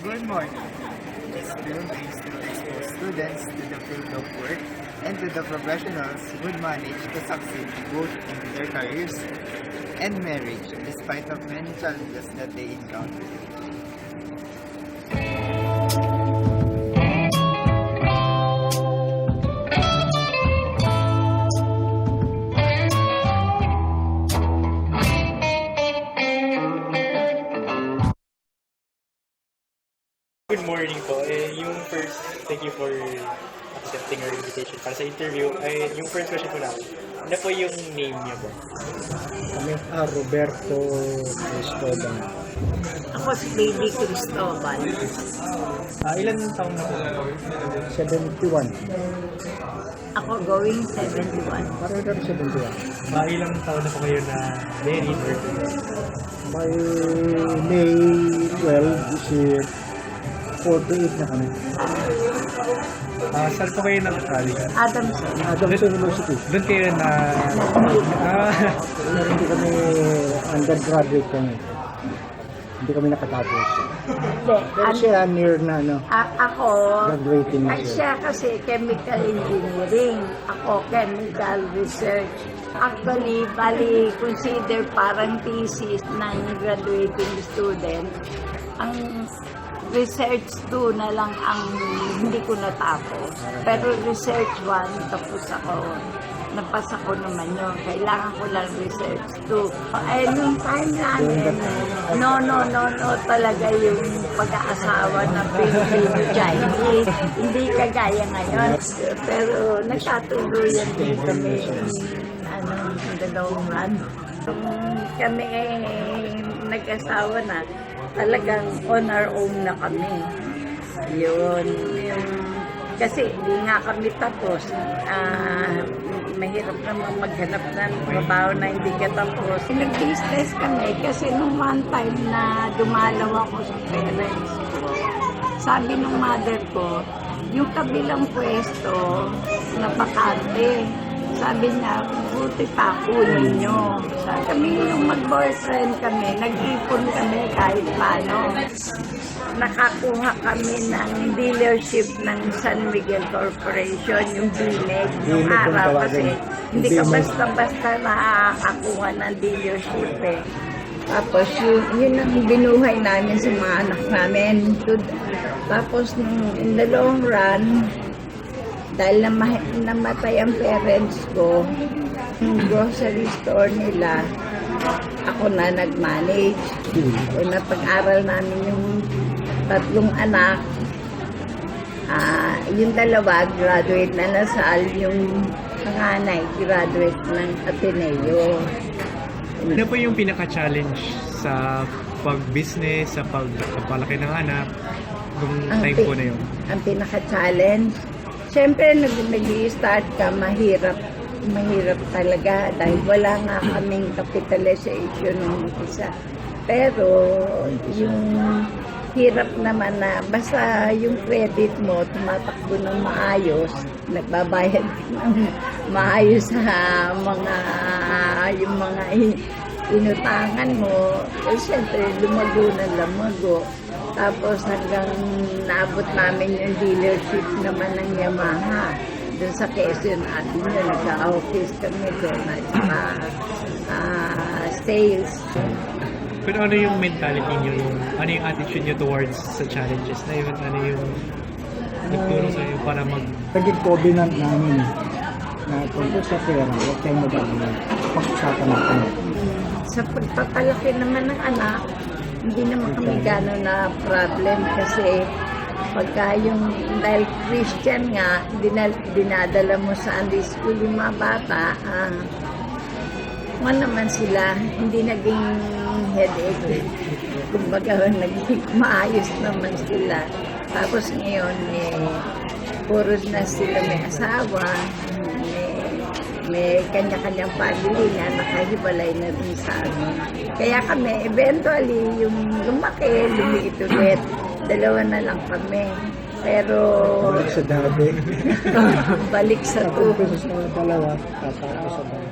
Good morning. This film aims to expose students to the field of work and to the professionals who manage to succeed both in their careers and marriage despite of many challenges that they encounter. Good morning po. Thank you for accepting our invitation para sa interview. Yung first question po namin, ano po yung name niyo po? Kami, Roberto Cristobal. Ako si Baby Cristobal. Ilan taon na po? 71. Ako going 71. Parang na 71. Ilang taon na po kayo na married or By May 12 this year, 48 na kami. saan po kayo nag-college? Adamson. Adams University. Doon kayo na... Pero hindi kami undergraduate kami. Hindi kami nakatapos. Pero siya near na Ako, graduating na siya. siya kasi chemical engineering. Ako chemical research. Actually, bali consider parang thesis ng graduating student. Ang research 2 na lang ang hindi ko natapos. Pero research 1, tapos ako. Napasa ko naman yun. Kailangan ko lang research 2. Nung time namin, no talaga yung pag-aasawa ng Pilipino Chinese. Hindi kagaya ngayon. Pero nagkatuluyan din kami dalawang run. Kami nag-asawa na, talagang on our own na kami. Yun. Kasi hindi nga kami tapos. Mahirap naman maghanap ng trabaho na hindi ka tapos. Nag-business kami kasi nung one time na dumalaw ako sa parents ko, sabi ng mother ko, yung kabilang pwesto na bakante. Sabi niya, buti pa, kunin nyo. Kami nung mag-boyfriend kami, nag-ipon kami kahit paano. Nakakuha kami ng dealership ng San Miguel Corporation, yung BINEG, yung araw kasi hindi ka basta-basta nakakakuha ng dealership eh. Tapos yun ang binuhay namin sa mga anak namin. Tapos in the long run, dahil namatay ang parents ko, yung grocery store nila, ako na nag-manage. Napag-aral namin yung 3 anak. Yung 2, graduate na Lasal, yung panganay, graduate ng Ateneo. Ano po yung pinaka-challenge sa pag-business, sa pagpalaki ng anak, nung time po na yun? Ang pinaka-challenge, siyempre, nag-i-start ka, mahirap talaga dahil wala nga kaming capitalization ng isa. Pero, yung hirap naman na basta yung credit mo tumatakbo ng maayos, nagbabayad ng maayos sa yung mga inutangan mo, siyempre, lumago na lumago. Tapos hanggang naabot namin yung dealership naman ng Yamaha doon sa Quezon Avenue. Nagka-office kami doon at saka sales. Pero ano yung mentality niyo, ano yung attitude niyo towards sa challenges na yun? Ano yung nagturo sa iyo para Naging covenant namin na tungkol sa pera, huwag tayong mag-aamal. Pag-usapan natin. Sa pagpapalaki naman ng anak, hindi naman kami gano'n na problem kasi pagka yung dahil Christian nga, dinadala mo sa Sunday school yung mga bata, naman sila, hindi naging headache. Kumbaga, naging maayos naman sila. Tapos ngayon, puro na sila may asawa, may kanya-kanyang family na nakahibalay na rin sa amin. Kaya kami, eventually, yung lumaki, lumiit ulit. 2 na lang kami. Pero... Balik sa dati. balik sa 2. Tapos sa 2, tapos sa 2.